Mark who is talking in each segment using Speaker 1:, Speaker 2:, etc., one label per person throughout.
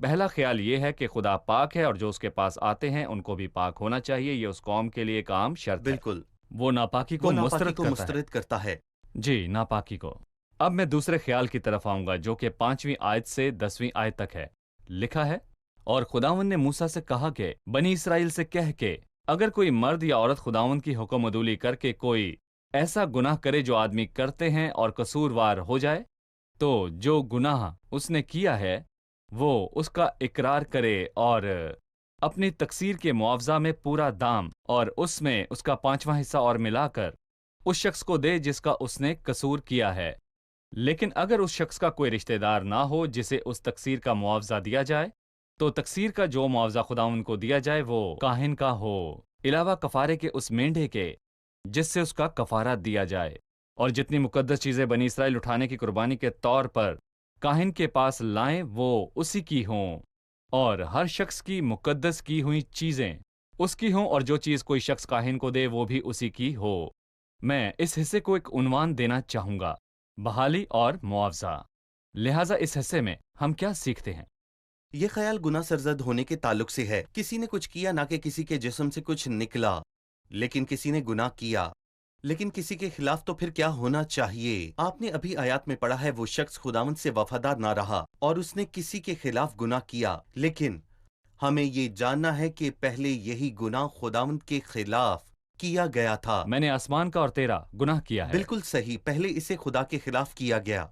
Speaker 1: پہلا خیال یہ ہے کہ خدا پاک ہے اور جو اس کے پاس آتے ہیں ان کو بھی پاک ہونا چاہیے. یہ اس قوم کے لیے ایک عام شرط ہے.
Speaker 2: بالکل،
Speaker 1: وہ ناپاکی
Speaker 2: وہ
Speaker 1: کو
Speaker 2: ناپاکی
Speaker 1: مسترد
Speaker 2: کو
Speaker 1: کرتا ہے.
Speaker 2: مسترد کرتا ہے۔
Speaker 1: جی، ناپاکی کو. اب میں دوسرے خیال کی طرف آؤں گا جو کہ 5ویں آیت سے 10ویں آیت تک ہے. لکھا ہے، اور خداوند نے موسیٰ سے کہا کہ بنی اسرائیل سے کہہ کہ اگر کوئی مرد یا عورت خداوند کی حکم عدولی کر کے کوئی ایسا گناہ کرے جو آدمی کرتے ہیں اور قصوروار ہو جائے، تو جو گناہ اس نے کیا ہے وہ اس کا اقرار کرے اور اپنی تقصیر کے معاوضہ میں پورا دام اور اس میں اس کا 5واں حصہ اور ملا کر اس شخص کو دے جس کا اس نے قصور کیا ہے. لیکن اگر اس شخص کا کوئی رشتہ دار نہ ہو جسے اس تقصیر کا معاوضہ دیا جائے، تو تقصیر کا جو معاوضہ خداوند کو دیا جائے وہ کاہن کا ہو، علاوہ کفارے کے اس مینڈھے کے جس سے اس کا کفارہ دیا جائے. اور جتنی مقدس چیزیں بنی اسرائیل اٹھانے کی قربانی کے طور پر کاہن کے پاس لائیں وہ اسی کی ہوں، اور ہر شخص کی مقدس کی ہوئی چیزیں اس کی ہوں، اور جو چیز کوئی شخص کاہن کو دے وہ بھی اسی کی ہو. میں اس حصے کو ایک عنوان دینا چاہوں گا، بحالی اور معاوضہ. لہٰذا اس حصے میں ہم کیا سیکھتے ہیں؟
Speaker 2: یہ خیال گناہ سرزد ہونے کے تعلق سے ہے. کسی نے کچھ کیا، نہ کہ کسی کے جسم سے کچھ نکلا، لیکن کسی نے گناہ کیا. لیکن کسی کے خلاف تو پھر کیا ہونا چاہیے؟ آپ نے ابھی آیات میں پڑھا ہے، وہ شخص خداوند سے وفادار نہ رہا اور اس نے کسی کے خلاف گناہ کیا. لیکن ہمیں یہ جاننا ہے کہ پہلے یہی گناہ خداوند کے خلاف کیا گیا تھا.
Speaker 1: میں نے آسمان کا اور تیرا گناہ کیا ہے.
Speaker 2: بالکل صحیح، پہلے اسے خدا کے خلاف کیا گیا،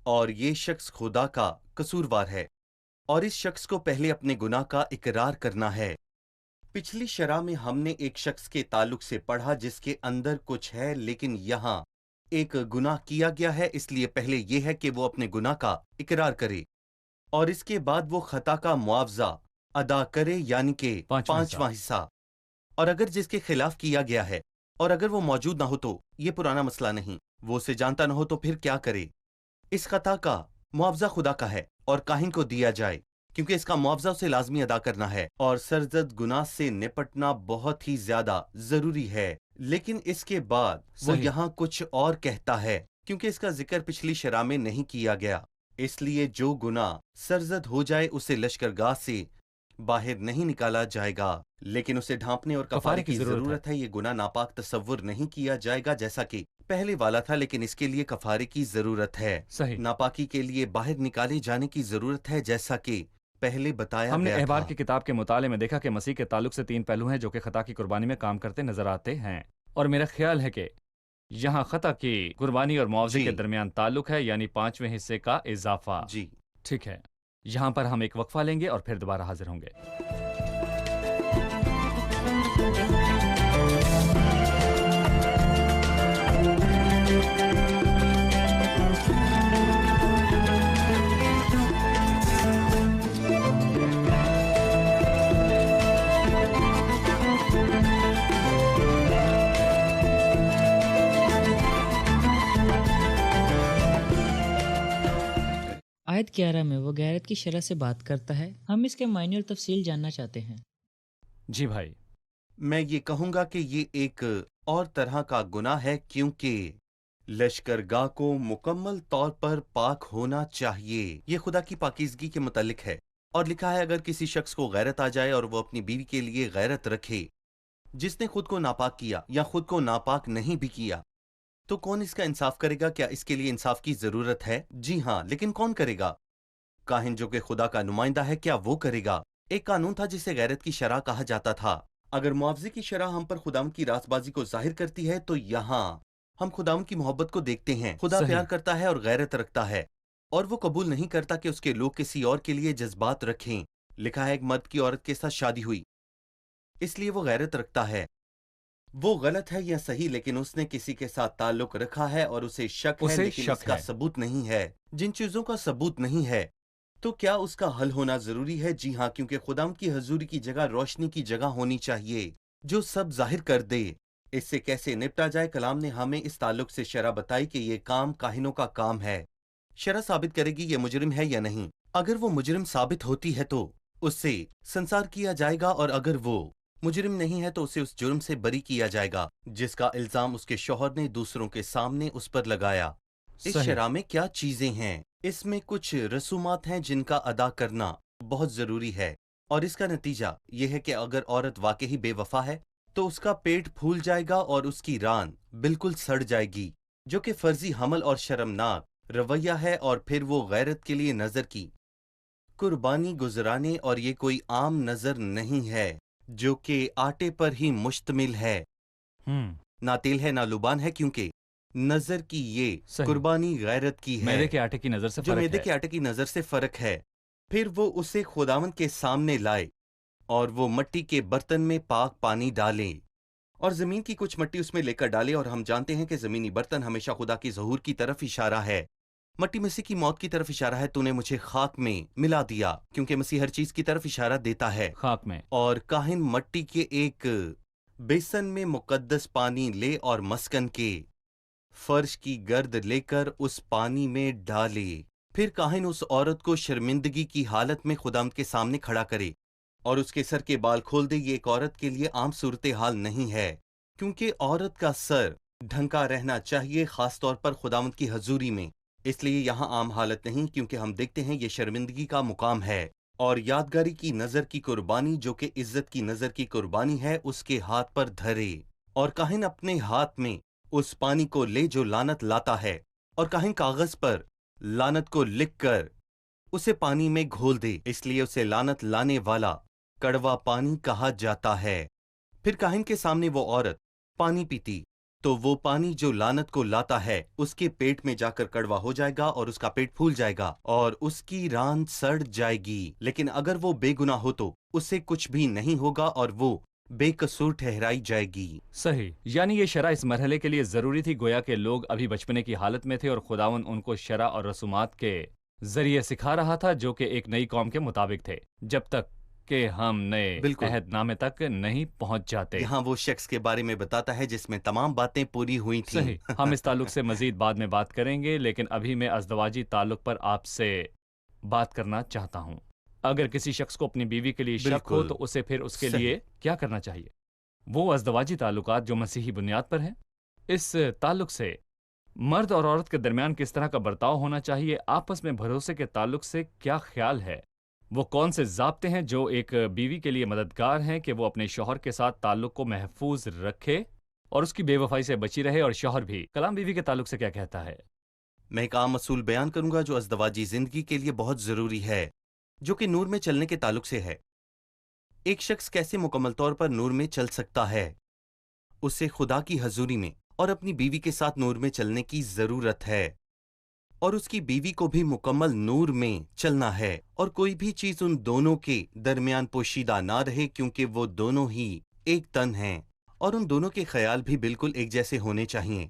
Speaker 2: اور یہ شخص خدا کا قصوروار ہے، اور اس شخص کو پہلے اپنے گناہ کا اقرار کرنا ہے. پچھلی شرح میں ہم نے ایک شخص کے تعلق سے پڑھا جس کے اندر کچھ ہے، لیکن یہاں ایک گناہ کیا گیا ہے، اس لیے پہلے یہ ہے کہ وہ اپنے گناہ کا اقرار کرے، اور اس کے بعد وہ خطا کا معاوضہ ادا کرے، یعنی کہ 5واں حصہ. اور اگر جس کے خلاف کیا گیا ہے اور اگر وہ موجود نہ ہو تو یہ پرانا مسئلہ نہیں، وہ اسے جانتا نہ ہو تو پھر کیا کرے؟ اس خطا کا معاوضہ خدا کا ہے اور کاہن کو دیا جائے، کیونکہ اس کا معاوضہ اسے لازمی ادا کرنا ہے، اور سرزد گناہ سے نپٹنا بہت ہی زیادہ ضروری ہے. لیکن اس کے بعد وہ
Speaker 1: صحیح.
Speaker 2: یہاں کچھ اور کہتا ہے، کیونکہ اس کا ذکر پچھلی شرح میں نہیں کیا گیا. اس لیے جو گناہ سرزد ہو جائے اسے لشکرگاہ سے باہر نہیں نکالا جائے گا، لیکن اسے ڈھانپنے اور کفارے کی ضرورت ہے. یہ گناہ ناپاک تصور نہیں کیا جائے گا جیسا کہ پہلے والا تھا، لیکن اس کے لیے کفارے کی ضرورت ہے.
Speaker 1: صحیح.
Speaker 2: ناپاکی کے لیے باہر نکالے جانے کی ضرورت ہے، جیسا کہ پہلے بتایا
Speaker 1: ہم نے
Speaker 2: گیا
Speaker 1: احبار
Speaker 2: تھا.
Speaker 1: کی کتاب کے مطالعے میں دیکھا کہ مسیح کے تعلق سے 3 پہلو ہیں جو کہ خطا کی قربانی میں کام کرتے نظر آتے ہیں، اور میرا خیال ہے کہ یہاں خطا کی قربانی اور معاوضے کے درمیان تعلق ہے، یعنی 5ویں حصے کا اضافہ.
Speaker 2: جی،
Speaker 1: ٹھیک ہے، یہاں پر ہم ایک وقفہ لیں گے اور پھر دوبارہ حاضر ہوں گے.
Speaker 3: آیت 11 میں وہ غیرت کی شرح سے بات کرتا ہے. ہم اس کے معنی اور تفصیل جاننا چاہتے ہیں.
Speaker 1: جی بھائی.
Speaker 2: میں یہ کہوں گا کہ یہ ایک اور طرح کا گناہ ہے، کیونکہ لشکرگاہ کو مکمل طور پر پاک ہونا چاہیے. یہ خدا کی پاکیزگی کے متعلق ہے، اور لکھا ہے اگر کسی شخص کو غیرت آ جائے اور وہ اپنی بیوی کے لیے غیرت رکھے جس نے خود کو ناپاک کیا یا خود کو ناپاک نہیں بھی کیا، تو کون اس کا انصاف کرے گا؟ کیا اس کے لیے انصاف کی ضرورت ہے؟ جی ہاں، لیکن کون کرے گا؟ کاہن جو کہ خدا کا نمائندہ ہے، کیا وہ کرے گا؟ ایک قانون تھا جسے غیرت کی شرح کہا جاتا تھا. اگر معاوضے کی شرح ہم پر خداوند کی راست بازی کو ظاہر کرتی ہے تو یہاں ہم خداوند کی محبت کو دیکھتے ہیں. خدا
Speaker 1: صحیح.
Speaker 2: پیار کرتا ہے اور غیرت رکھتا ہے، اور وہ قبول نہیں کرتا کہ اس کے لوگ کسی اور کے لیے جذبات رکھیں. لکھا ہے ایک مرد کی عورت کے ساتھ شادی ہوئی، اس لیے وہ غیرت رکھتا ہے. وہ غلط ہے یا صحیح، لیکن اس نے کسی کے ساتھ تعلق رکھا ہے اور اسے شک ہے، لیکن اس کا ثبوت نہیں ہے. جن چیزوں کا ثبوت نہیں ہے تو کیا اس کا حل ہونا ضروری ہے؟ جی ہاں، کیونکہ خداوند کی حضوری کی جگہ روشنی کی جگہ ہونی چاہیے جو سب ظاہر کر دے. اس سے کیسے نپٹا جائے؟ کلام نے ہمیں اس تعلق سے شرح بتائی کہ یہ کام کاہنوں کا کام ہے. شرح ثابت کرے گی یہ مجرم ہے یا نہیں. اگر وہ مجرم ثابت ہوتی ہے تو اس سے سنسار کیا جائے گا، اور اگر وہ مجرم نہیں ہے تو اسے اس جرم سے بری کیا جائے گا جس کا الزام اس کے شوہر نے دوسروں کے سامنے اس پر لگایا. اس شرح میں کیا چیزیں ہیں اس میں کچھ رسومات ہیں جن کا ادا کرنا بہت ضروری ہے، اور اس کا نتیجہ یہ ہے کہ اگر عورت واقعی بے وفا ہے تو اس کا پیٹ پھول جائے گا اور اس کی ران بالکل سڑ جائے گی، جو کہ فرضی حمل اور شرمناک رویہ ہے، اور پھر وہ غیرت کے لیے نظر کی قربانی گزرانے، اور یہ کوئی عام نظر نہیں ہے جو کہ آٹے پر ہی مشتمل ہے،
Speaker 1: ہم
Speaker 2: نہ تیل ہے نہ لبان ہے، کیونکہ نظر کی یہ
Speaker 1: صحیح،
Speaker 2: قربانی غیرت کی ہے
Speaker 1: میدے کے آٹے کی نظر سے
Speaker 2: جو
Speaker 1: فرق
Speaker 2: میدے
Speaker 1: ہے۔
Speaker 2: کے آٹے کی نظر سے فرق ہے۔ پھر وہ اسے خداوند کے سامنے لائے اور وہ مٹی کے برتن میں پاک پانی ڈالے اور زمین کی کچھ مٹی اس میں لے کر ڈالے، اور ہم جانتے ہیں کہ زمینی برتن ہمیشہ خدا کی ظہور کی طرف اشارہ ہے، مٹی مسیح کی موت کی طرف اشارہ ہے۔ تو نے مجھے خاک میں ملا دیا، کیونکہ مسیح ہر چیز کی طرف اشارہ دیتا ہے،
Speaker 1: خاک میں
Speaker 2: اور کاہن مٹی کے ایک بیسن میں مقدس پانی لے اور مسکن کے فرش کی گرد لے کر اس پانی میں ڈالے، پھر کاہن اس عورت کو شرمندگی کی حالت میں خداوند کے سامنے کھڑا کرے اور اس کے سر کے بال کھول دے۔ یہ ایک عورت کے لیے عام صورتحال نہیں ہے، کیونکہ عورت کا سر ڈھنکا رہنا چاہیے، خاص طور پر خداوند کی حضوری میں، اس لیے یہاں عام حالت نہیں، کیونکہ ہم دیکھتے ہیں یہ شرمندگی کا مقام ہے، اور یادگاری کی نظر کی قربانی جو کہ عزت کی نظر کی قربانی ہے اس کے ہاتھ پر دھرے، اور کاہن اپنے ہاتھ میں اس پانی کو لے جو لعنت لاتا ہے، اور کاہن کاغذ پر لعنت کو لکھ کر اسے پانی میں گھول دے، اس لیے اسے لعنت لانے والا کڑوا پانی کہا جاتا ہے۔ پھر کاہن کے سامنے وہ عورت پانی پیتی تو وہ پانی جو لعنت کو لاتا ہے اس کے پیٹ میں جا کر کڑوا ہو جائے گا اور اس کا پیٹ پھول جائے گا اور اس کی ران سڑ جائے گی، لیکن اگر وہ بے گناہ ہو تو اسے کچھ بھی نہیں ہوگا اور وہ بے قصور ٹھہرائی جائے گی۔
Speaker 1: صحیح، یعنی یہ شرح اس مرحلے کے لیے ضروری تھی، گویا کہ لوگ ابھی بچپنے کی حالت میں تھے اور خداوند ان کو شرح اور رسومات کے ذریعے سکھا رہا تھا جو کہ ایک نئی قوم کے مطابق تھے، جب تک کہ ہم نئے
Speaker 2: بالکل۔
Speaker 1: عہد نامے تک نہیں پہنچ جاتے۔
Speaker 2: یہاں وہ شخص کے بارے میں بتاتا ہے جس میں تمام باتیں پوری ہوئی تھیں۔
Speaker 1: صحیح، ہم اس تعلق سے مزید بعد میں بات کریں گے، لیکن ابھی میں ازدواجی تعلق پر آپ سے بات کرنا چاہتا ہوں۔ اگر کسی شخص کو اپنی بیوی کے لیے شک ہو
Speaker 2: بالکل
Speaker 1: تو اسے پھر اس کے
Speaker 2: صحیح۔
Speaker 1: لیے کیا کرنا چاہیے؟ وہ ازدواجی تعلقات جو مسیحی بنیاد پر ہیں، اس تعلق سے مرد اور عورت کے درمیان کس طرح کا برتاؤ ہونا چاہیے؟ آپس میں بھروسے کے تعلق سے کیا خیال ہے؟ وہ کون سے ضابطے ہیں جو ایک بیوی کے لیے مددگار ہیں کہ وہ اپنے شوہر کے ساتھ تعلق کو محفوظ رکھے اور اس کی بے وفائی سے بچی رہے، اور شوہر بھی کلام بیوی کے تعلق سے کیا کہتا ہے؟
Speaker 2: میں ایک عام اصول بیان کروں گا جو ازدواجی زندگی کے لیے بہت ضروری ہے، جو کہ نور میں چلنے کے تعلق سے ہے۔ ایک شخص کیسے مکمل طور پر نور میں چل سکتا ہے؟ اسے خدا کی حضوری میں اور اپنی بیوی کے ساتھ نور میں چلنے کی ضرورت ہے، اور اس کی بیوی کو بھی مکمل نور میں چلنا ہے، اور کوئی بھی چیز ان دونوں کے درمیان پوشیدہ نہ رہے، کیونکہ وہ دونوں ہی ایک تن ہیں، اور ان دونوں کے خیال بھی بالکل ایک جیسے ہونے چاہیے،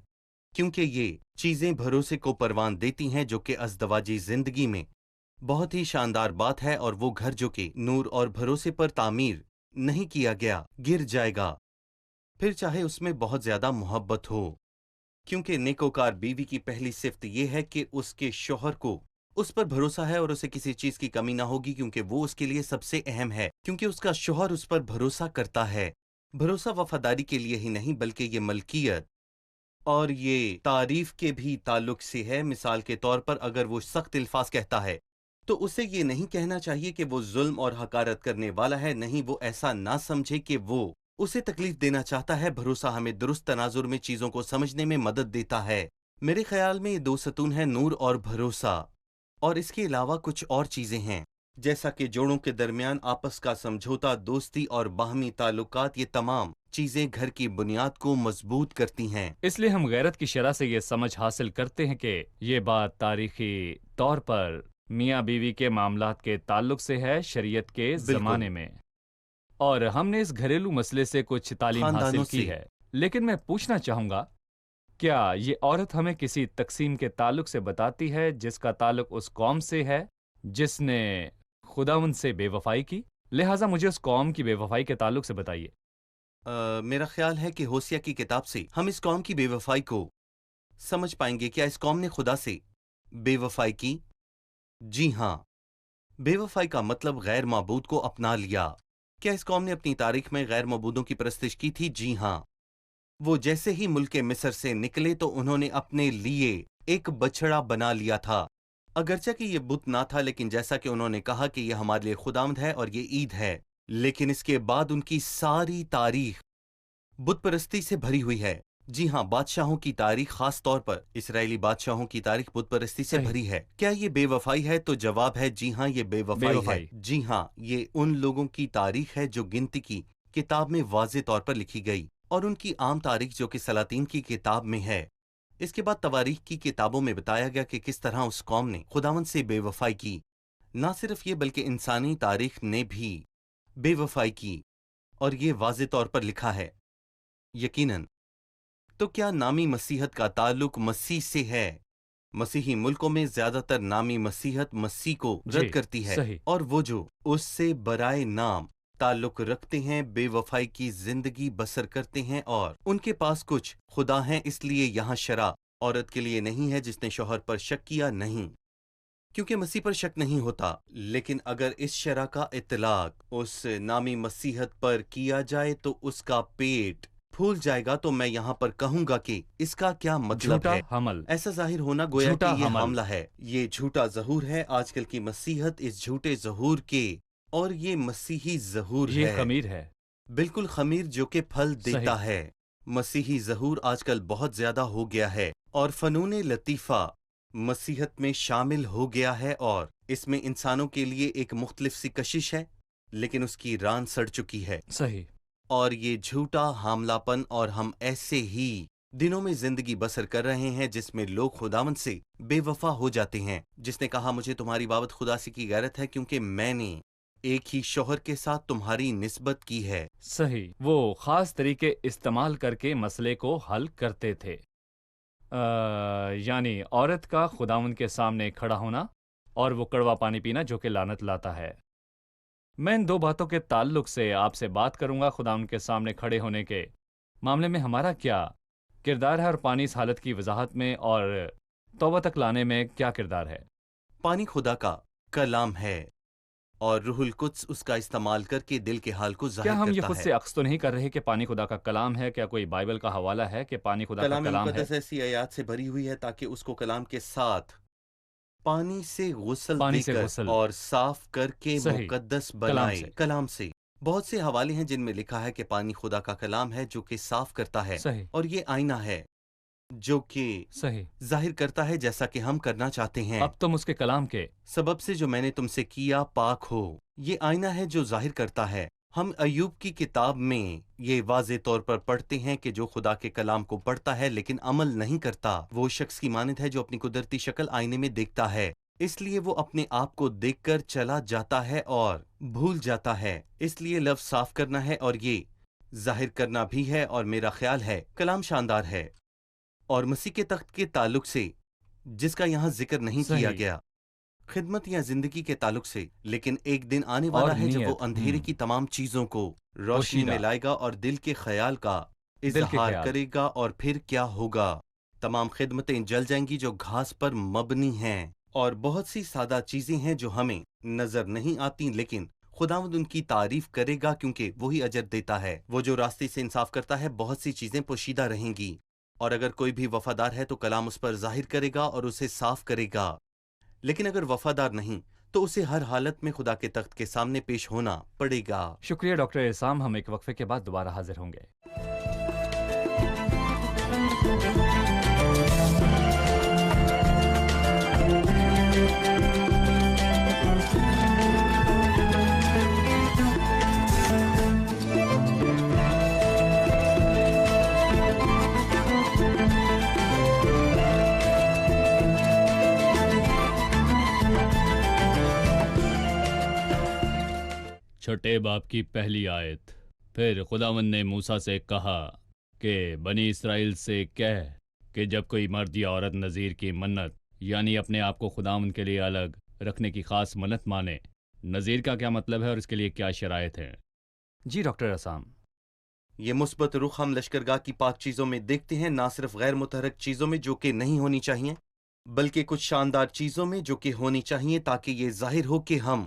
Speaker 2: کیونکہ یہ چیزیں بھروسے کو پروان دیتی ہیں، جو کہ ازدواجی زندگی میں بہت ہی شاندار بات ہے، اور وہ گھر جو کہ نور اور بھروسے پر تعمیر نہیں کیا گیا گر جائے گا، پھر چاہے اس میں بہت زیادہ محبت ہو، کیونکہ نیکوکار بیوی کی پہلی صفت یہ ہے کہ اس کے شوہر کو اس پر بھروسہ ہے اور اسے کسی چیز کی کمی نہ ہوگی، کیونکہ وہ اس کے لیے سب سے اہم ہے، کیونکہ اس کا شوہر اس پر بھروسہ کرتا ہے۔ بھروسہ وفاداری کے لیے ہی نہیں بلکہ یہ ملکیت اور یہ تعریف کے بھی تعلق سے ہے۔ مثال کے طور پر اگر وہ سخت الفاظ کہتا ہے تو اسے یہ نہیں کہنا چاہیے کہ وہ ظلم اور حقارت کرنے والا ہے، نہیں، وہ ایسا نہ سمجھے کہ وہ اسے تکلیف دینا چاہتا ہے۔ بھروسہ ہمیں درست تناظر میں چیزوں کو سمجھنے میں مدد دیتا ہے۔ میرے خیال میں یہ دو ستون ہیں، نور اور بھروسہ، اور اس کے علاوہ کچھ اور چیزیں ہیں جیسا کہ جوڑوں کے درمیان آپس کا سمجھوتا، دوستی اور باہمی تعلقات۔ یہ تمام چیزیں گھر کی بنیاد کو مضبوط کرتی ہیں۔
Speaker 1: اس لیے ہم غیرت کی شرح سے یہ سمجھ حاصل کرتے ہیں کہ یہ بات تاریخی طور پر میاں بیوی کے معاملات کے تعلق سے ہے، شریعت کے
Speaker 2: بالکل
Speaker 1: زمانے میں، اور ہم نے اس گھریلو مسئلے سے کچھ تعلیم حاصل
Speaker 2: خاندانوں
Speaker 1: کی
Speaker 2: سے۔
Speaker 1: ہے، لیکن میں پوچھنا چاہوں گا، کیا یہ عورت ہمیں کسی تقسیم کے تعلق سے بتاتی ہے جس کا تعلق اس قوم سے ہے جس نے خداوند سے بے وفائی کی؟ لہٰذا مجھے اس قوم کی بے وفائی کے تعلق سے بتائیے۔
Speaker 2: میرا خیال ہے کہ ہوسیا کی کتاب سے ہم اس قوم کی بے وفائی کو سمجھ پائیں گے۔ کیا اس قوم نے خدا سے بے وفائی کی؟ جی ہاں۔ بے وفائی کا مطلب غیر معبود کو اپنا لیا۔ کیا اس قوم نے اپنی تاریخ میں غیر معبودوں کی پرستش کی تھی؟ جی ہاں۔ وہ جیسے ہی ملک مصر سے نکلے تو انہوں نے اپنے لیے ایک بچڑا بنا لیا تھا، اگرچہ کہ یہ بت نہ تھا، لیکن جیسا کہ انہوں نے کہا کہ یہ ہمارے لیے خداوند ہے اور یہ عید ہے، لیکن اس کے بعد ان کی ساری تاریخ بت پرستی سے بھری ہوئی ہے۔ جی ہاں، بادشاہوں کی تاریخ، خاص طور پر اسرائیلی بادشاہوں کی تاریخ بت پرستی سے
Speaker 1: صحیح۔
Speaker 2: بھری ہے۔ کیا یہ بے وفائی ہے؟ تو جواب ہے جی ہاں، یہ بے وفائی ہے۔
Speaker 1: وفائی۔
Speaker 2: جی ہاں، یہ ان لوگوں کی تاریخ ہے جو گنتی کی کتاب میں واضح طور پر لکھی گئی، اور ان کی عام تاریخ جو کہ سلاطین کی کتاب میں ہے۔ اس کے بعد تواریخ کی کتابوں میں بتایا گیا کہ کس طرح اس قوم نے خداوند سے بے وفائی کی۔ نہ صرف یہ بلکہ انسانی تاریخ نے بھی بے وفائی کی، اور یہ واضح طور پر لکھا ہے۔ یقیناً تو کیا نامی مسیحت کا تعلق مسیح سے ہے؟ مسیحی ملکوں میں زیادہ تر نامی مسیحت مسیح کو
Speaker 1: جی،
Speaker 2: رد کرتی ہے،
Speaker 1: صحیح۔
Speaker 2: اور وہ جو اس سے برائے نام تعلق رکھتے ہیں بے وفائی کی زندگی بسر کرتے ہیں، اور ان کے پاس کچھ خدا ہیں۔ اس لیے یہاں شرع عورت کے لیے نہیں ہے جس نے شوہر پر شک کیا، نہیں، کیونکہ مسیح پر شک نہیں ہوتا۔ لیکن اگر اس شرع کا اطلاق اس نامی مسیحت پر کیا جائے تو اس کا پیٹ پھول جائے گا۔ تو میں یہاں پر کہوں گا کہ اس کا کیا مطلب
Speaker 1: جھوٹا
Speaker 2: ہے؟
Speaker 1: حمل۔
Speaker 2: ایسا ظاہر ہونا گویا کہ
Speaker 1: جھوٹا
Speaker 2: یہ
Speaker 1: حمل۔
Speaker 2: حاملہ ہے، یہ جھوٹا ظہور ہے۔ آج کل کی مسیحت اس جھوٹے ظہور کے، اور یہ مسیحی ظہور
Speaker 1: یہ
Speaker 2: ہے،
Speaker 1: خمیر ہے۔
Speaker 2: بالکل خمیر جو کہ پھل دیتا
Speaker 1: صحیح۔
Speaker 2: ہے۔ مسیحی ظہور آج کل بہت زیادہ ہو گیا ہے، اور فنون لطیفہ مسیحت میں شامل ہو گیا ہے، اور اس میں انسانوں کے لیے ایک مختلف سی کشش ہے، لیکن اس کی ران سڑ چکی ہے۔
Speaker 1: صحیح۔
Speaker 2: اور یہ جھوٹا حاملہ پن، اور ہم ایسے ہی دنوں میں زندگی بسر کر رہے ہیں جس میں لوگ خداوند سے بے وفا ہو جاتے ہیں۔ جس نے کہا مجھے تمہاری بابت خدا سے کی غیرت ہے کیونکہ میں نے ایک ہی شوہر کے ساتھ تمہاری نسبت کی ہے۔
Speaker 1: صحیح۔ وہ خاص طریقے استعمال کر کے مسئلے کو حل کرتے تھے، یعنی عورت کا خداوند کے سامنے کھڑا ہونا اور وہ کڑوا پانی پینا جو کہ لعنت لاتا ہے۔ میں ان دو باتوں کے تعلق سے آپ سے بات کروں گا۔ خداوند کے سامنے کھڑے ہونے کے معاملے میں ہمارا کیا کردار ہے، اور پانی اس حالت کی وضاحت میں اور توبہ تک لانے میں کیا کردار ہے؟
Speaker 2: پانی خدا کا کلام ہے، اور روح القدس اس کا استعمال کر کے دل کے حال کو ظاہر
Speaker 1: کیا ہم یہ
Speaker 2: کرتا
Speaker 1: خود
Speaker 2: ہے۔
Speaker 1: سے عکس تو نہیں کر رہے کہ پانی خدا کا کلام ہے؟ کیا کوئی بائبل کا حوالہ ہے کہ پانی خدا کا
Speaker 2: کلام
Speaker 1: کلام ہے؟
Speaker 2: مقدس ایسی آیات سے بھری ہوئی ہے تاکہ اس کو کلام کے ساتھ پانی سے غسل
Speaker 1: پانی
Speaker 2: دے
Speaker 1: سے
Speaker 2: کر
Speaker 1: غسل۔
Speaker 2: اور صاف کر کے
Speaker 1: صحیح۔
Speaker 2: مقدس
Speaker 1: کلام
Speaker 2: بنائے۔
Speaker 1: سے۔
Speaker 2: کلام سے بہت سے حوالے ہیں جن میں لکھا ہے کہ پانی خدا کا کلام ہے جو کہ صاف کرتا ہے،
Speaker 1: صحیح۔
Speaker 2: اور یہ آئینہ ہے جو کہ
Speaker 1: صحیح۔
Speaker 2: ظاہر کرتا ہے جیسا کہ ہم کرنا چاہتے ہیں۔
Speaker 1: اب تم اس کے کلام کے
Speaker 2: سبب سے جو میں نے تم سے کیا پاک ہو۔ یہ آئینہ ہے جو ظاہر کرتا ہے۔ ہم ایوب کی کتاب میں یہ واضح طور پر پڑھتے ہیں کہ جو خدا کے کلام کو پڑھتا ہے لیکن عمل نہیں کرتا، وہ شخص کی مانند ہے جو اپنی قدرتی شکل آئینے میں دیکھتا ہے، اس لیے وہ اپنے آپ کو دیکھ کر چلا جاتا ہے اور بھول جاتا ہے۔ اس لیے لفظ صاف کرنا ہے اور یہ ظاہر کرنا بھی ہے، اور میرا خیال ہے کلام شاندار ہے۔ اور مسیح کے تخت کے تعلق سے جس کا یہاں ذکر نہیں کیا
Speaker 1: صحیح۔
Speaker 2: گیا، خدمت یا زندگی کے تعلق سے، لیکن ایک دن آنے
Speaker 1: اور
Speaker 2: والا ہے جب وہ
Speaker 1: نیت،
Speaker 2: اندھیرے کی تمام چیزوں کو روشنی
Speaker 1: پوشیدہ۔
Speaker 2: میں لائے گا اور دل کے خیال کا
Speaker 1: دل کے
Speaker 2: اظہار
Speaker 1: خیال۔
Speaker 2: کرے گا، اور پھر کیا ہوگا؟ تمام خدمتیں جل جائیں گی جو گھاس پر مبنی ہیں، اور بہت سی سادہ چیزیں ہیں جو ہمیں نظر نہیں آتی، لیکن خداوند ان کی تعریف کرے گا کیونکہ وہی اجر دیتا ہے۔ وہ جو راستے سے انصاف کرتا ہے، بہت سی چیزیں پوشیدہ رہیں گی، اور اگر کوئی بھی وفادار ہے تو کلام اس پر ظاہر کرے گا اور اسے صاف کرے گا، لیکن اگر وفادار نہیں تو اسے ہر حالت میں خدا کے تخت کے سامنے پیش ہونا پڑے گا۔
Speaker 1: شکریہ ڈاکٹر احسام، ہم ایک وقفے کے بعد دوبارہ حاضر ہوں گے۔
Speaker 4: چھٹے باب کی پہلی آیت۔ پھر خداوند نے موسیٰ سے کہا کہ بنی اسرائیل سے کہہ کہ جب کوئی مرد یا عورت نذیر کی منت یعنی اپنے آپ کو خداوند کے لیے الگ رکھنے کی خاص منت مانے۔ نذیر کا کیا مطلب ہے اور اس کے لیے کیا شرائط ہیں؟
Speaker 1: جی ڈاکٹر احسام۔
Speaker 2: یہ مثبت رخ ہم لشکرگاہ کی پاک چیزوں میں دیکھتے ہیں، نہ صرف غیر متحرک چیزوں میں جو کہ نہیں ہونی چاہیے، بلکہ کچھ شاندار چیزوں میں جو کہ ہونی چاہیے تاکہ یہ ظاہر ہو کہ ہم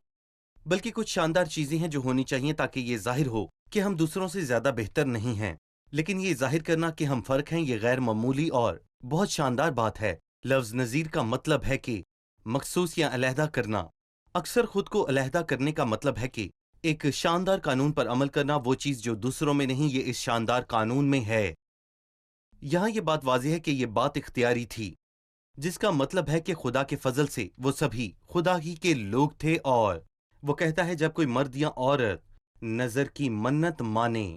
Speaker 2: کہ ہم دوسروں سے زیادہ بہتر نہیں ہیں، لیکن یہ ظاہر کرنا کہ ہم فرق ہیں، یہ غیر معمولی اور بہت شاندار بات ہے۔ لفظ نذیر کا مطلب ہے کہ مخصوص یا علیحدہ کرنا. اکثر خود کو علیحدہ کرنے کا مطلب ہے کہ ایک شاندار قانون پر عمل کرنا، وہ چیز جو دوسروں میں نہیں، یہ اس شاندار قانون میں ہے. یہاں یہ بات واضح ہے کہ یہ بات اختیاری تھی، جس کا مطلب ہے کہ خدا کے فضل سے وہ سبھی خدا ہی کے لوگ تھے. اور وہ کہتا ہے جب کوئی مرد یا عورت نظر کی منت مانے،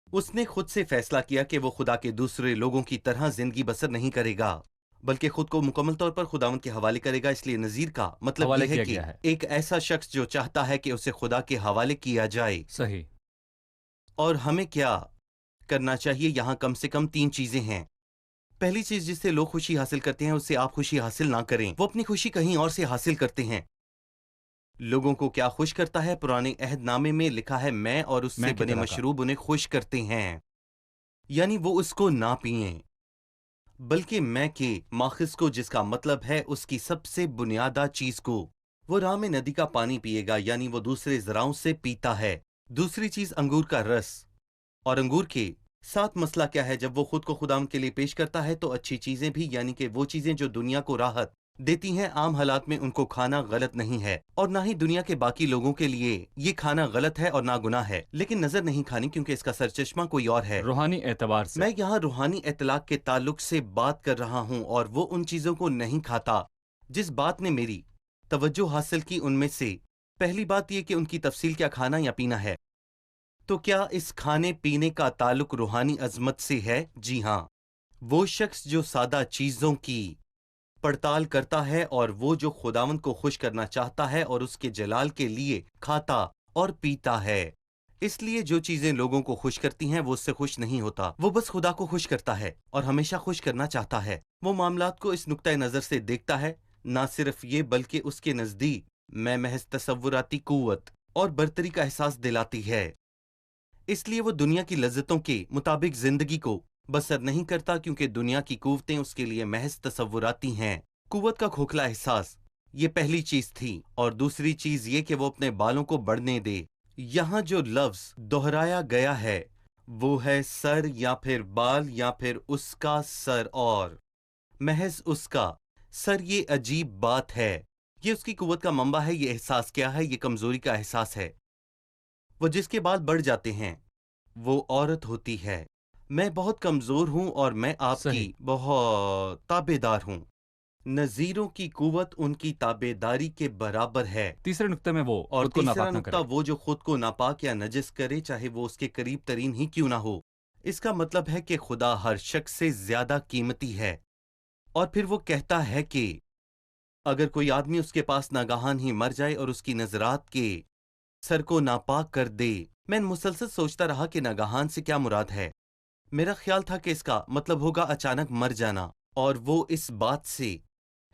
Speaker 2: اس نے خود سے فیصلہ کیا کہ وہ خدا کے دوسرے لوگوں کی طرح زندگی بسر نہیں کرے گا، بلکہ خود کو مکمل طور پر خداوند کے حوالے کرے گا. اس لیے نذیر کا مطلب
Speaker 1: حوالے
Speaker 2: یہ ہے
Speaker 1: کیا
Speaker 2: کہ
Speaker 1: گیا ہے.
Speaker 2: ایک ایسا شخص جو چاہتا ہے کہ اسے خدا کے حوالے کیا جائے.
Speaker 1: صحیح.
Speaker 2: اور ہمیں کیا کرنا چاہیے؟ یہاں کم سے کم 3 چیزیں ہیں. پہلی چیز جس سے لوگ خوشی حاصل کرتے ہیں، اس سے آپ خوشی حاصل نہ کریں. وہ اپنی خوشی کہیں اور سے حاصل کرتے ہیں. لوگوں کو کیا خوش کرتا ہے؟ پرانے عہد نامے میں لکھا ہے میں اور اس
Speaker 1: میں
Speaker 2: سے
Speaker 1: کی
Speaker 2: بنے
Speaker 1: طرح کا.
Speaker 2: مشروب انہیں خوش کرتے ہیں، یعنی وہ اس کو نہ پئیں، بلکہ میں کے ماخذ کو، جس کا مطلب ہے اس کی سب سے بنیادہ چیز کو. وہ راہ میں ندی کا پانی پیے گا، یعنی وہ دوسرے ذراؤں سے پیتا ہے. دوسری چیز انگور کا رس. اور انگور کے ساتھ مسئلہ کیا ہے؟ جب وہ خود کو خداوند کے لیے پیش کرتا ہے تو اچھی چیزیں بھی، یعنی کہ وہ چیزیں جو دنیا کو راحت دیتی ہیں، عام حالات میں ان کو کھانا غلط نہیں ہے، اور نہ ہی دنیا کے باقی لوگوں کے لیے یہ کھانا غلط ہے اور نہ گناہ ہے، لیکن نظر نہیں کھانی کیونکہ اس کا سرچشمہ کوئی اور ہے.
Speaker 1: روحانی اعتبار سے.
Speaker 2: میں یہاں روحانی اطلاق کے تعلق سے بات کر رہا ہوں، اور وہ ان چیزوں کو نہیں کھاتا. جس بات نے میری توجہ حاصل کی ان میں سے پہلی بات یہ کہ ان کی تفصیل کیا کھانا یا پینا ہے. تو کیا اس کھانے پینے کا تعلق روحانی عظمت سے ہے؟ جی ہاں. وہ شخص جو سادہ چیزوں کی پڑتال کرتا ہے اور وہ جو خداوند کو خوش کرنا چاہتا ہے اور اس کے جلال کے لیے کھاتا اور پیتا ہے. اس لیے جو چیزیں لوگوں کو خوش کرتی ہیں وہ اس سے خوش نہیں ہوتا، وہ بس خدا کو خوش کرتا ہے اور ہمیشہ خوش کرنا چاہتا ہے. وہ معاملات کو اس نقطۂ نظر سے دیکھتا ہے. نہ صرف یہ بلکہ اس کے نزدیک میں محض تصوراتی قوت اور برتری کا احساس دلاتی ہے. اس لیے وہ دنیا کی لذتوں کے مطابق زندگی کو بسر نہیں کرتا، کیونکہ دنیا کی قوتیں اس کے لیے محض تصوراتی ہیں. قوت کا کھوکھلا احساس، یہ پہلی چیز تھی. اور دوسری چیز یہ کہ وہ اپنے بالوں کو بڑھنے دے. یہاں جو لفظ دہرایا گیا ہے وہ ہے سر یا پھر بال یا پھر اس کا سر، اور محض اس کا سر. یہ عجیب بات ہے. یہ اس کی قوت کا منبع ہے. یہ احساس کیا ہے؟ یہ کمزوری کا احساس ہے. وہ جس کے بال بڑھ جاتے ہیں وہ عورت ہوتی ہے. میں بہت کمزور ہوں اور میں آپ کی
Speaker 1: صحیح.
Speaker 2: بہت تابع دار ہوں. نذیروں کی قوت ان کی تابع داری کے برابر ہے.
Speaker 1: تیسرے نقطے میں وہ
Speaker 2: اور
Speaker 1: خود کو
Speaker 2: تیسرا
Speaker 1: ناپاک نہ
Speaker 2: نقطہ،
Speaker 1: کرے.
Speaker 2: وہ جو خود کو ناپاک یا نجس کرے، چاہے وہ اس کے قریب ترین ہی کیوں نہ ہو. اس کا مطلب ہے کہ خدا ہر شخص سے زیادہ قیمتی ہے. اور پھر وہ کہتا ہے کہ اگر کوئی آدمی اس کے پاس ناگہان ہی مر جائے اور اس کی نظرات کے سر کو ناپاک کر دے. میں مسلسل سوچتا رہا کہ ناگہان سے کیا مراد ہے. میرا خیال تھا کہ اس کا مطلب ہوگا اچانک مر جانا، اور وہ اس بات سے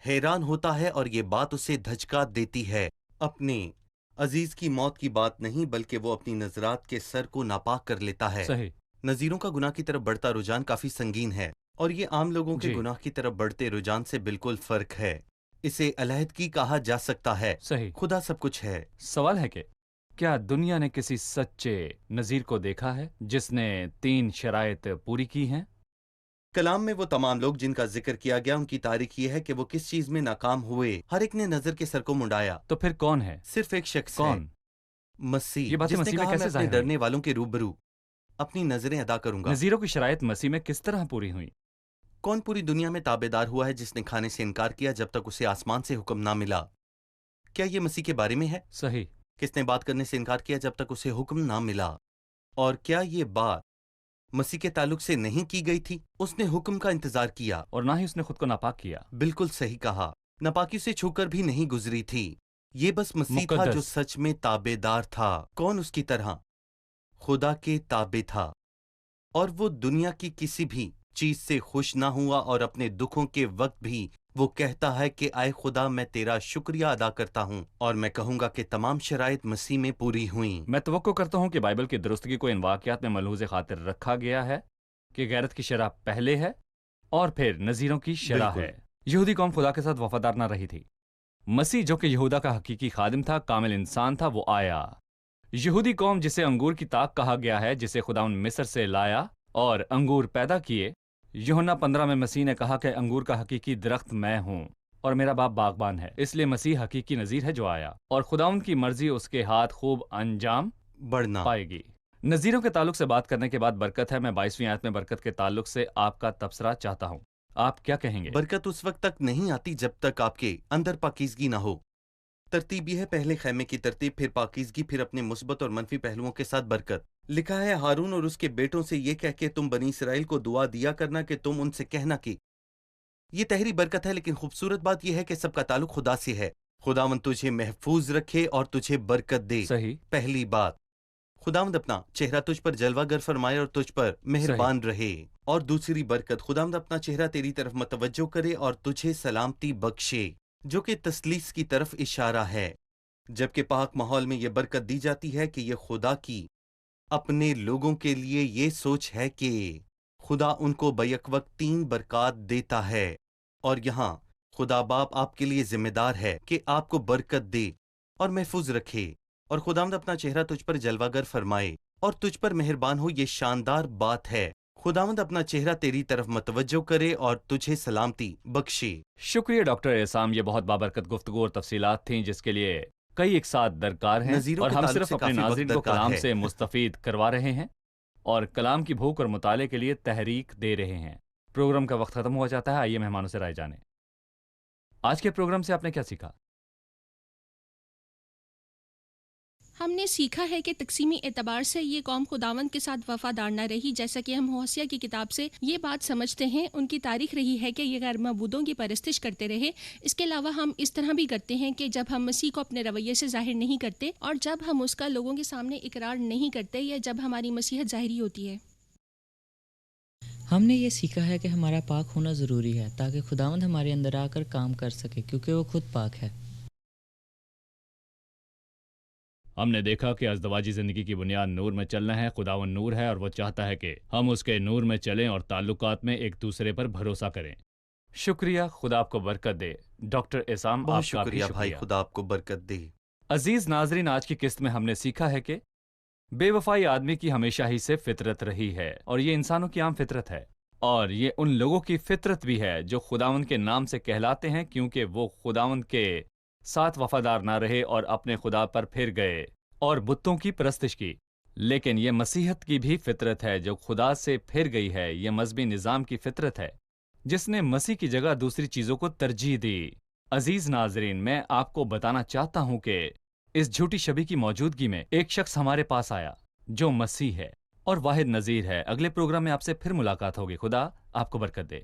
Speaker 2: حیران ہوتا ہے اور یہ بات اسے دھچکا دیتی ہے. اپنے عزیز کی موت کی بات نہیں، بلکہ وہ اپنی نظرات کے سر کو ناپاک کر لیتا ہے.
Speaker 1: صحیح.
Speaker 2: نذیروں کا گناہ کی طرف بڑھتا رجحان کافی سنگین ہے، اور یہ عام لوگوں کے
Speaker 1: جی.
Speaker 2: گناہ کی طرف بڑھتے رجحان سے بالکل فرق ہے. اسے علیحدگی کہا جا سکتا ہے.
Speaker 1: صحیح.
Speaker 2: خدا سب کچھ ہے.
Speaker 1: سوال ہے کہ کیا دنیا نے کسی سچے نذیر کو دیکھا ہے جس نے 3 شرائط پوری کی ہیں؟
Speaker 2: کلام میں وہ تمام لوگ جن کا ذکر کیا گیا ان کی تاریخ یہ ہے کہ وہ کس چیز میں ناکام ہوئے. ہر ایک نے نظر کے سر کو منڈایا.
Speaker 1: تو پھر کون ہے؟
Speaker 2: صرف ایک شخص
Speaker 1: کون؟
Speaker 2: ہے، مسیح،
Speaker 1: یہ باتیں
Speaker 2: جس نے
Speaker 1: مسیح میں
Speaker 2: کہا میں
Speaker 1: کیسے
Speaker 2: اپنے
Speaker 1: ظاہر ہوئی؟
Speaker 2: ڈرنے والوں کے روبرو اپنی نظریں ادا کروں گا.
Speaker 1: نذیروں کی شرائط مسیح میں کس طرح پوری ہوئی؟
Speaker 2: کون پوری دنیا میں تابع دار ہوا ہے جس نے کھانے سے انکار کیا جب تک اسے آسمان سے حکم نہ ملا؟ کیا یہ مسیح کے بارے میں ہے؟
Speaker 1: صحیح.
Speaker 2: کس نے بات کرنے سے انکار کیا جب تک اسے حکم نہ ملا؟ اور کیا یہ بات مسیح کے تعلق سے نہیں کی گئی تھی؟ اس نے حکم کا انتظار کیا.
Speaker 1: اور نہ ہی اس نے خود کو ناپاک کیا.
Speaker 2: بالکل صحیح کہا. ناپاکی سے چھو کر بھی نہیں گزری تھی. یہ بس مسیح تھا جو
Speaker 1: مقدس.
Speaker 2: سچ میں تابع دار تھا. کون اس کی طرح خدا کے تابع تھا، اور وہ دنیا کی کسی بھی چیز سے خوش نہ ہوا، اور اپنے دکھوں کے وقت بھی وہ کہتا ہے کہ اے خدا میں تیرا شکریہ ادا کرتا ہوں، اور میں کہوں گا کہ تمام شرائط مسیح میں پوری ہوئیں.
Speaker 1: میں توقع کرتا ہوں کہ بائبل کی درستگی کو ان واقعات میں ملحوظ خاطر رکھا گیا ہے کہ غیرت کی شرح پہلے ہے اور پھر نذیروں کی شرح
Speaker 2: بالکل.
Speaker 1: ہے. یہودی قوم خدا کے ساتھ وفادار نہ رہی تھی. مسیح جو کہ یہودا کا حقیقی خادم تھا، کامل انسان تھا، وہ آیا. یہودی قوم جسے انگور کی طاق کہا گیا ہے، جسے خداوند مصر سے لایا اور انگور پیدا کیے. یوحنا 15 میں مسیح نے کہا کہ انگور کا حقیقی درخت میں ہوں. اور میرا باپ باغبان ہے، اس لیے مسیح حقیقی نذیر ہے جو آیا، اور خداوند کی مرضی اس کے ہاتھ خوب انجام
Speaker 2: بڑھنا۔
Speaker 1: پائے گی۔ نذیروں کے تعلق سے بات کرنے کے بعد برکت ہے۔ میں 22ویں آیت میں برکت کے تعلق سے آپ کا تبصرہ چاہتا ہوں، آپ کیا کہیں گے؟
Speaker 2: برکت اس وقت تک نہیں آتی جب تک آپ کے اندر پاکیزگی نہ ہو۔ ترتیب یہ ہے، پہلے خیمے کی ترتیب، پھر پاکیزگی، پھر اپنے مثبت اور منفی پہلوؤں کے ساتھ برکت۔ لکھا ہے ہارون اور اس کے بیٹوں سے یہ کہہ کے تم بنی اسرائیل کو دعا دیا کرنا کہ تم ان سے کہنا کہ یہ تحری برکت ہے، لیکن خوبصورت بات یہ ہے کہ سب کا تعلق خدا سے ہے۔ خداوند تجھے محفوظ رکھے اور تجھے برکت دے۔
Speaker 1: صحیح۔
Speaker 2: پہلی بات، خداوند اپنا چہرہ تجھ پر جلوہ گر فرمائے اور تجھ پر مہربان رہے۔ اور دوسری برکت، خداوند اپنا چہرہ تیری طرف متوجہ کرے اور تجھے سلامتی بخشے، جو کہ تسلیس کی طرف اشارہ ہے۔ جبکہ پاک ماحول میں یہ برکت دی جاتی ہے کہ یہ خدا کی اپنے لوگوں کے لیے یہ سوچ ہے کہ خدا ان کو بیک وقت 3 برکات دیتا ہے، اور یہاں خدا باپ آپ کے لیے ذمہ دار ہے کہ آپ کو برکت دے اور محفوظ رکھے، اور خداوند اپنا چہرہ تجھ پر جلوہ گر فرمائے اور تجھ پر مہربان ہو۔ یہ شاندار بات ہے، خداوند اپنا چہرہ تیری طرف متوجہ کرے اور تجھے سلامتی بخشے۔
Speaker 1: شکریہ ڈاکٹر احسام، یہ بہت بابرکت گفتگو اور تفصیلات تھیں جس کے لیے کئی ایک ساتھ درکار ہیں،
Speaker 2: نظیروں
Speaker 1: اور
Speaker 2: کے
Speaker 1: ہم
Speaker 2: تعلق
Speaker 1: صرف
Speaker 2: سے
Speaker 1: اپنے
Speaker 2: کافی وقت
Speaker 1: ناظرین کو
Speaker 2: درکار
Speaker 1: کلام
Speaker 2: ہے۔
Speaker 1: سے مستفید کروا رہے ہیں اور کلام کی بھوک اور مطالعے کے لیے تحریک دے رہے ہیں۔ پروگرام کا وقت ختم ہوا جاتا ہے، آئیے مہمانوں سے رائے جانیں۔ آج کے پروگرام سے آپ نے کیا سیکھا؟
Speaker 5: ہم نے سیکھا ہے کہ تقسیمی اعتبار سے یہ قوم خداوند کے ساتھ وفادار نہ رہی، جیسا کہ ہم ہوسیہ کی کتاب سے یہ بات سمجھتے ہیں۔ ان کی تاریخ رہی ہے کہ یہ غیر معبودوں کی پرستش کرتے رہے۔ اس کے علاوہ ہم اس طرح بھی کرتے ہیں کہ جب ہم مسیح کو اپنے رویے سے ظاہر نہیں کرتے اور جب ہم اس کا لوگوں کے سامنے اقرار نہیں کرتے یا جب ہماری مسیحت ظاہری ہوتی ہے۔
Speaker 3: ہم نے یہ سیکھا ہے کہ ہمارا پاک ہونا ضروری ہے تاکہ خداوند ہمارے اندر آ کر کام کر سکے، کیونکہ وہ خود پاک ہے۔
Speaker 4: ہم نے دیکھا کہ ازدواجی زندگی کی بنیاد نور میں چلنا ہے۔ خداوند نور ہے اور وہ چاہتا ہے کہ ہم اس کے نور میں چلیں اور تعلقات میں ایک دوسرے پر بھروسہ کریں۔
Speaker 1: شکریہ، خدا آپ کو برکت دے۔ ڈاکٹر احسام،
Speaker 2: بہت
Speaker 1: آپ کا بھی
Speaker 2: شکریہ بھائی، خدا آپ کو برکت دے۔
Speaker 1: عزیز ناظرین، آج کی قسط میں ہم نے سیکھا ہے کہ بے وفائی آدمی کی ہمیشہ ہی سے فطرت رہی ہے، اور یہ انسانوں کی عام فطرت ہے، اور یہ ان لوگوں کی فطرت بھی ہے جو خداوند کے نام سے کہلاتے ہیں، کیونکہ وہ خداوند کے ساتھ وفادار نہ رہے اور اپنے خدا پر پھر گئے اور بتوں کی پرستش کی۔ لیکن یہ مسیحت کی بھی فطرت ہے جو خدا سے پھر گئی ہے۔ یہ مذہبی نظام کی فطرت ہے جس نے مسیح کی جگہ دوسری چیزوں کو ترجیح دی۔ عزیز ناظرین، میں آپ کو بتانا چاہتا ہوں کہ اس جھوٹی شبیہ کی موجودگی میں ایک شخص ہمارے پاس آیا جو مسیح ہے اور واحد نذیر ہے۔ اگلے پروگرام میں آپ سے پھر ملاقات ہوگی۔ خدا آپ کو برکت دے۔